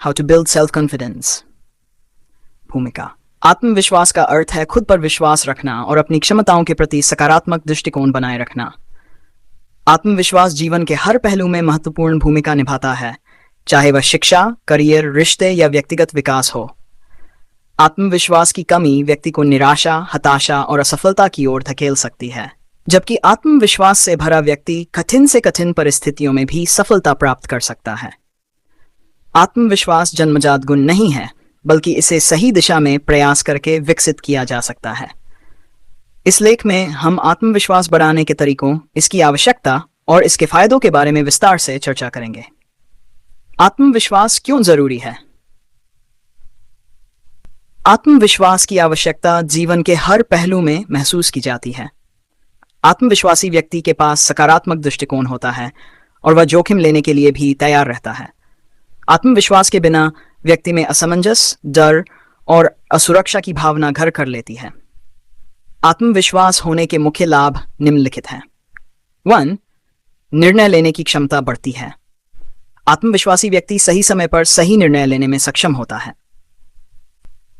How to build self confidence. भूमिका। आत्मविश्वास का अर्थ है खुद पर विश्वास रखना और अपनी क्षमताओं के प्रति सकारात्मक दृष्टिकोण बनाए रखना। आत्मविश्वास जीवन के हर पहलू में महत्वपूर्ण भूमिका निभाता है, चाहे वह शिक्षा, करियर, रिश्ते या व्यक्तिगत विकास हो। आत्मविश्वास की कमी व्यक्ति को निराशा, हताशा और असफलता की ओर धकेल सकती है, जबकि आत्मविश्वास से भरा व्यक्ति कठिन से कठिन परिस्थितियों में भी सफलता प्राप्त कर सकता है। आत्मविश्वास जन्मजात गुण नहीं है, बल्कि इसे सही दिशा में प्रयास करके विकसित किया जा सकता है। इस लेख में हम आत्मविश्वास बढ़ाने के तरीकों, इसकी आवश्यकता और इसके फायदों के बारे में विस्तार से चर्चा करेंगे। आत्मविश्वास क्यों जरूरी है? आत्मविश्वास की आवश्यकता जीवन के हर पहलू में महसूस की जाती है। आत्मविश्वासी व्यक्ति के पास सकारात्मक दृष्टिकोण होता है और वह जोखिम लेने के लिए भी तैयार रहता है। आत्मविश्वास के बिना व्यक्ति में असमंजस, डर और असुरक्षा की भावना घर कर लेती है। आत्मविश्वास होने के मुख्य लाभ निम्नलिखित हैं। 1. निर्णय लेने की क्षमता बढ़ती है। आत्मविश्वासी व्यक्ति सही समय पर सही निर्णय लेने में सक्षम होता है।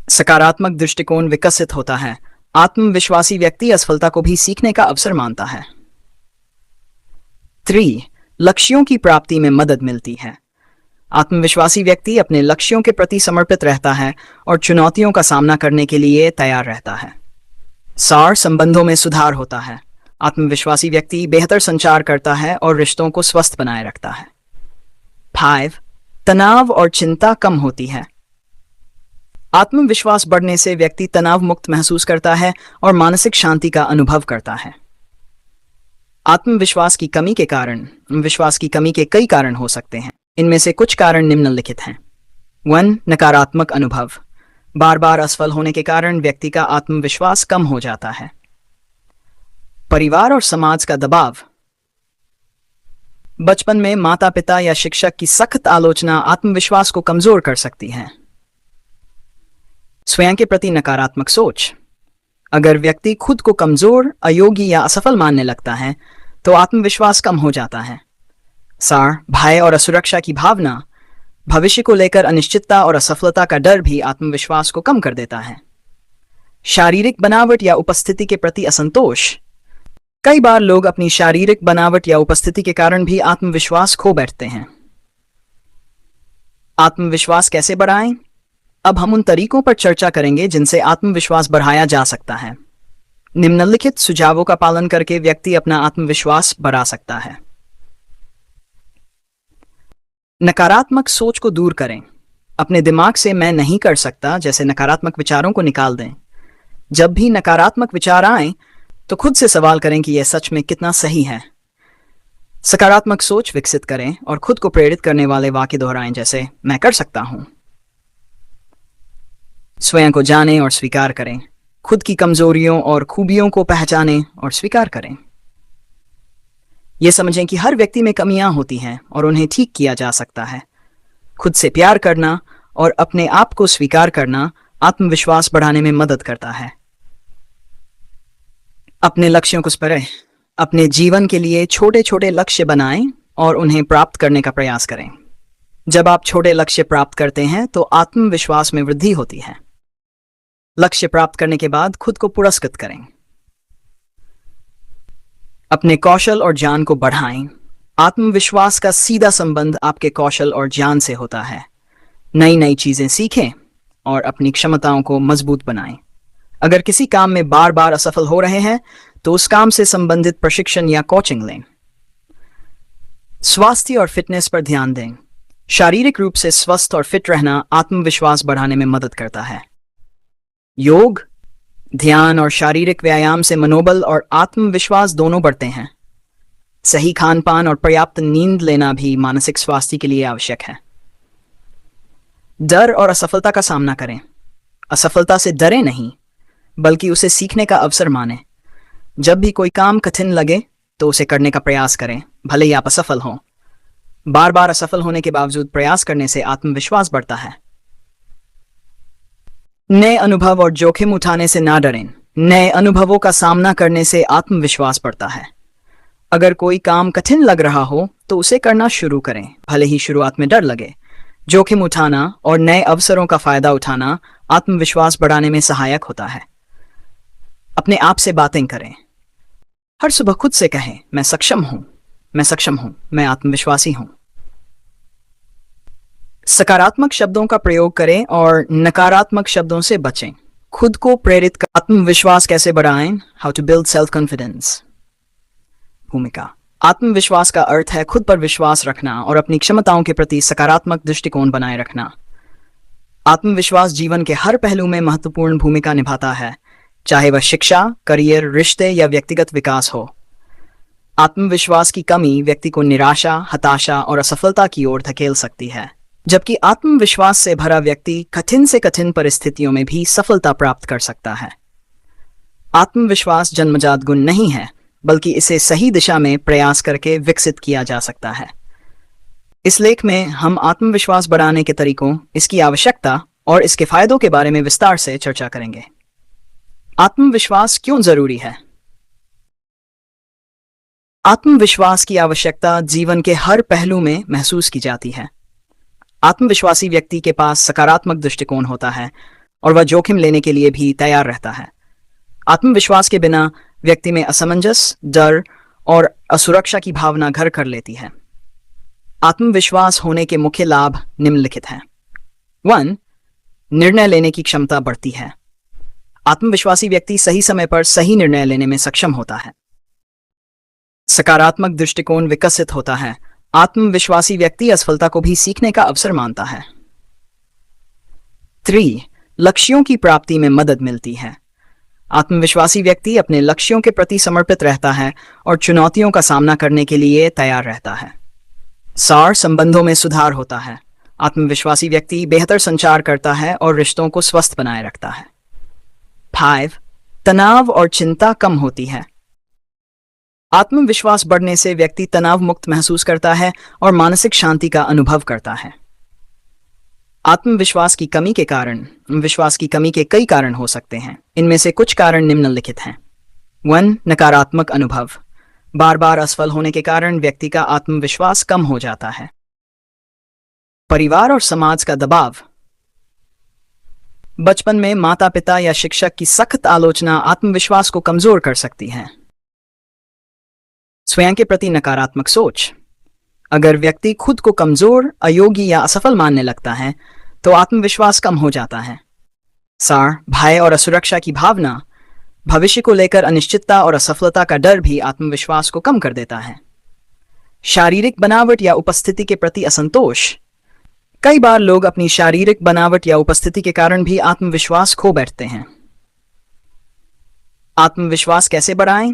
सकारात्मक दृष्टिकोण विकसित होता है। आत्मविश्वासी व्यक्ति असफलता को भी सीखने का अवसर मानता है। 3. लक्ष्यों की प्राप्ति में मदद मिलती है। आत्मविश्वासी व्यक्ति अपने लक्ष्यों के प्रति समर्पित रहता है और चुनौतियों का सामना करने के लिए तैयार रहता है। सार संबंधों में सुधार होता है। आत्मविश्वासी व्यक्ति बेहतर संचार करता है और रिश्तों को स्वस्थ बनाए रखता है। 5. तनाव और चिंता कम होती है। आत्मविश्वास बढ़ने से व्यक्ति तनाव मुक्त महसूस करता है और मानसिक शांति का अनुभव करता है। आत्मविश्वास की कमी के कारण विश्वास की कमी के कई कारण हो सकते हैं। इनमें से कुछ कारण निम्नलिखित हैं। 1. नकारात्मक अनुभव। बार बार असफल होने के कारण व्यक्ति का आत्मविश्वास कम हो जाता है। परिवार और समाज का दबाव। बचपन में माता पिता या शिक्षक की सख्त आलोचना आत्मविश्वास को कमजोर कर सकती है। स्वयं के प्रति नकारात्मक सोच। अगर व्यक्ति खुद को कमजोर, अयोग्य या असफल मानने लगता है तो आत्मविश्वास कम हो जाता है। सार, भय और असुरक्षा की भावना। भविष्य को लेकर अनिश्चितता और असफलता का डर भी आत्मविश्वास को कम कर देता है। शारीरिक बनावट या उपस्थिति के प्रति असंतोष। कई बार लोग अपनी शारीरिक बनावट या उपस्थिति के कारण भी आत्मविश्वास खो बैठते हैं। आत्मविश्वास कैसे बढ़ाएं? अब हम उन तरीकों पर चर्चा करेंगे जिनसे आत्मविश्वास बढ़ाया जा सकता है। निम्नलिखित सुझावों का पालन करके व्यक्ति अपना आत्मविश्वास बढ़ा सकता है। नकारात्मक सोच को दूर करें। अपने दिमाग से मैं नहीं कर सकता जैसे नकारात्मक विचारों को निकाल दें। जब भी नकारात्मक विचार आए तो खुद से सवाल करें कि यह सच में कितना सही है। सकारात्मक सोच विकसित करें और खुद को प्रेरित करने वाले वाक्य दोहराएं, जैसे मैं कर सकता हूं। स्वयं को जानें और स्वीकार करें। खुद की कमजोरियों और खूबियों को पहचानें और स्वीकार करें। यह समझें कि हर व्यक्ति में कमियां होती हैं और उन्हें ठीक किया जा सकता है। खुद से प्यार करना और अपने आप को स्वीकार करना आत्मविश्वास बढ़ाने में मदद करता है। अपने लक्ष्यों को स्पष्ट। अपने जीवन के लिए छोटे छोटे लक्ष्य बनाएं और उन्हें प्राप्त करने का प्रयास करें। जब आप छोटे लक्ष्य प्राप्त करते हैं तो आत्मविश्वास में वृद्धि होती है। लक्ष्य प्राप्त करने के बाद खुद को पुरस्कृत करें। अपने कौशल और ज्ञान को बढ़ाएं। आत्मविश्वास का सीधा संबंध आपके कौशल और ज्ञान से होता है। नई नई चीजें सीखें और अपनी क्षमताओं को मजबूत बनाएं। अगर किसी काम में बार बार असफल हो रहे हैं तो उस काम से संबंधित प्रशिक्षण या कोचिंग लें। स्वास्थ्य और फिटनेस पर ध्यान दें। शारीरिक रूप से स्वस्थ और फिट रहना आत्मविश्वास बढ़ाने में मदद करता है। योग, ध्यान और शारीरिक व्यायाम से मनोबल और आत्मविश्वास दोनों बढ़ते हैं। सही खान पान और पर्याप्त नींद लेना भी मानसिक स्वास्थ्य के लिए आवश्यक है। डर और असफलता का सामना करें। असफलता से डरे नहीं, बल्कि उसे सीखने का अवसर मानें। जब भी कोई काम कठिन लगे तो उसे करने का प्रयास करें, भले ही आप असफल हों। बार बार असफल होने के बावजूद प्रयास करने से आत्मविश्वास बढ़ता है। नए अनुभव और जोखिम उठाने से ना डरें। नए अनुभवों का सामना करने से आत्मविश्वास बढ़ता है। अगर कोई काम कठिन लग रहा हो तो उसे करना शुरू करें, भले ही शुरुआत में डर लगे। जोखिम उठाना और नए अवसरों का फायदा उठाना आत्मविश्वास बढ़ाने में सहायक होता है। अपने आप से बातें करें। हर सुबह खुद से कहें, मैं सक्षम हूं, मैं सक्षम हूं, मैं आत्मविश्वासी हूं। सकारात्मक शब्दों का प्रयोग करें और नकारात्मक शब्दों से बचें। खुद को प्रेरित कर आत्मविश्वास कैसे बढ़ाएं? How to build self confidence. भूमिका। आत्मविश्वास का अर्थ है खुद पर विश्वास रखना और अपनी क्षमताओं के प्रति सकारात्मक दृष्टिकोण बनाए रखना। आत्मविश्वास जीवन के हर पहलू में महत्वपूर्ण भूमिका निभाता है, चाहे वह शिक्षा, करियर, रिश्ते या व्यक्तिगत विकास हो। आत्मविश्वास की कमी व्यक्ति को निराशा, हताशा और असफलता की ओर धकेल सकती है, जबकि आत्मविश्वास से भरा व्यक्ति कठिन से कठिन परिस्थितियों में भी सफलता प्राप्त कर सकता है। आत्मविश्वास जन्मजात गुण नहीं है, बल्कि इसे सही दिशा में प्रयास करके विकसित किया जा सकता है। इस लेख में हम आत्मविश्वास बढ़ाने के तरीकों, इसकी आवश्यकता और इसके फायदों के बारे में विस्तार से चर्चा करेंगे। आत्मविश्वास क्यों जरूरी है? आत्मविश्वास की आवश्यकता जीवन के हर पहलू में महसूस की जाती है। आत्मविश्वासी व्यक्ति के पास सकारात्मक दृष्टिकोण होता है और वह जोखिम लेने के लिए भी तैयार रहता है। आत्मविश्वास के बिना व्यक्ति में असमंजस, डर और असुरक्षा की भावना घर कर लेती है। आत्मविश्वास होने के मुख्य लाभ निम्नलिखित हैं। 1. निर्णय लेने की क्षमता बढ़ती है। आत्मविश्वासी व्यक्ति सही समय पर सही निर्णय लेने में सक्षम होता है। सकारात्मक दृष्टिकोण विकसित होता है। आत्मविश्वासी व्यक्ति असफलता को भी सीखने का अवसर मानता है। 3. लक्ष्यों की प्राप्ति में मदद मिलती है। आत्मविश्वासी व्यक्ति अपने लक्ष्यों के प्रति समर्पित रहता है और चुनौतियों का सामना करने के लिए तैयार रहता है। सार संबंधों में सुधार होता है। आत्मविश्वासी व्यक्ति बेहतर संचार करता है और रिश्तों को स्वस्थ बनाए रखता है। 5. तनाव और चिंता कम होती है। आत्मविश्वास बढ़ने से व्यक्ति तनाव मुक्त महसूस करता है और मानसिक शांति का अनुभव करता है। आत्मविश्वास की कमी के कई कारण हो सकते हैं। इनमें से कुछ कारण निम्नलिखित हैं। 1. नकारात्मक अनुभव। बार बार असफल होने के कारण व्यक्ति का आत्मविश्वास कम हो जाता है। परिवार और समाज का दबाव। बचपन में माता पिता या शिक्षक की सख्त आलोचना आत्मविश्वास को कमजोर कर सकती है। स्वयं के प्रति नकारात्मक सोच। अगर व्यक्ति खुद को कमजोर, अयोग्य या असफल मानने लगता है तो आत्मविश्वास कम हो जाता है। सार, भय और असुरक्षा की भावना। भविष्य को लेकर अनिश्चितता और असफलता का डर भी आत्मविश्वास को कम कर देता है। शारीरिक बनावट या उपस्थिति के प्रति असंतोष। कई बार लोग अपनी शारीरिक बनावट या उपस्थिति के कारण भी आत्मविश्वास खो बैठते हैं। आत्मविश्वास कैसे बढ़ाएं?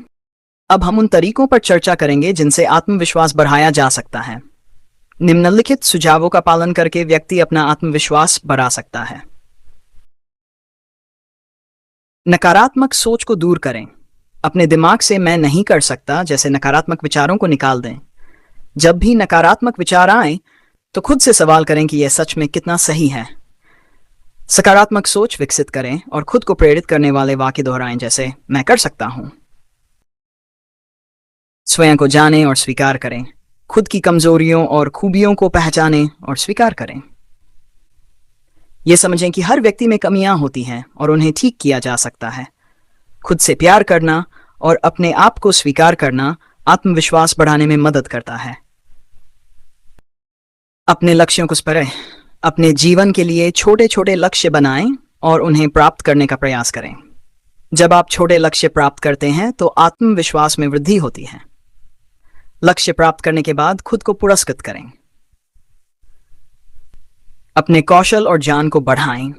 अब हम उन तरीकों पर चर्चा करेंगे जिनसे आत्मविश्वास बढ़ाया जा सकता है। निम्नलिखित सुझावों का पालन करके व्यक्ति अपना आत्मविश्वास बढ़ा सकता है। नकारात्मक सोच को दूर करें। अपने दिमाग से मैं नहीं कर सकता जैसे नकारात्मक विचारों को निकाल दें। जब भी नकारात्मक विचार आए तो खुद से सवाल करें कि यह सच में कितना सही है। सकारात्मक सोच विकसित करें और खुद को प्रेरित करने वाले वाक्य दोहराएं, जैसे मैं कर सकता हूं। स्वयं को जानें और स्वीकार करें। खुद की कमजोरियों और खूबियों को पहचानें और स्वीकार करें। यह समझें कि हर व्यक्ति में कमियां होती हैं और उन्हें ठीक किया जा सकता है। खुद से प्यार करना और अपने आप को स्वीकार करना आत्मविश्वास बढ़ाने में मदद करता है। अपने लक्ष्यों को स्पष्ट करें। अपने जीवन के लिए छोटे छोटे लक्ष्य बनाएं और उन्हें प्राप्त करने का प्रयास करें। जब आप छोटे लक्ष्य प्राप्त करते हैं तो आत्मविश्वास में वृद्धि होती है। लक्ष्य प्राप्त करने के बाद खुद को पुरस्कृत करें। अपने कौशल और ज्ञान को बढ़ाएं।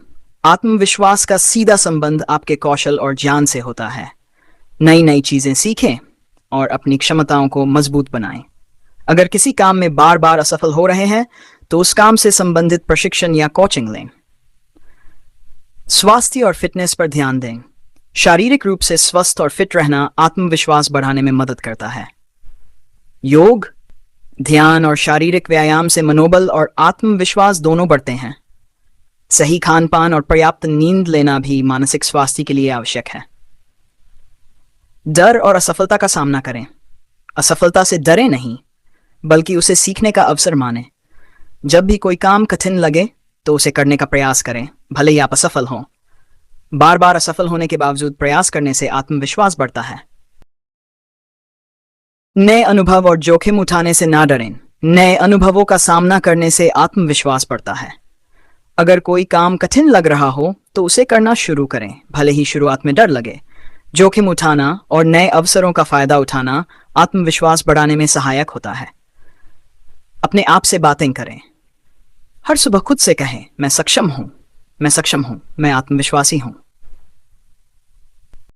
आत्मविश्वास का सीधा संबंध आपके कौशल और ज्ञान से होता है। नई नई चीजें सीखें और अपनी क्षमताओं को मजबूत बनाएं। अगर किसी काम में बार बार असफल हो रहे हैं तो उस काम से संबंधित प्रशिक्षण या कोचिंग लें। स्वास्थ्य और फिटनेस पर ध्यान दें। शारीरिक रूप से स्वस्थ और फिट रहना आत्मविश्वास बढ़ाने में मदद करता है। योग, ध्यान और शारीरिक व्यायाम से मनोबल और आत्मविश्वास दोनों बढ़ते हैं। सही खान पान और पर्याप्त नींद लेना भी मानसिक स्वास्थ्य के लिए आवश्यक है। डर और असफलता का सामना करें। असफलता से डरे नहीं, बल्कि उसे सीखने का अवसर मानें। जब भी कोई काम कठिन लगे तो उसे करने का प्रयास करें, भले ही आप असफल हों। बार बार असफल होने के बावजूद प्रयास करने से आत्मविश्वास बढ़ता है। नए अनुभव और जोखिम उठाने से ना डरें। नए अनुभवों का सामना करने से आत्मविश्वास बढ़ता है। अगर कोई काम कठिन लग रहा हो तो उसे करना शुरू करें, भले ही शुरुआत में डर लगे। जोखिम उठाना और नए अवसरों का फायदा उठाना आत्मविश्वास बढ़ाने में सहायक होता है। अपने आप से बातें करें। हर सुबह खुद से कहें, मैं सक्षम हूं, मैं सक्षम हूं, मैं आत्मविश्वासी हूं।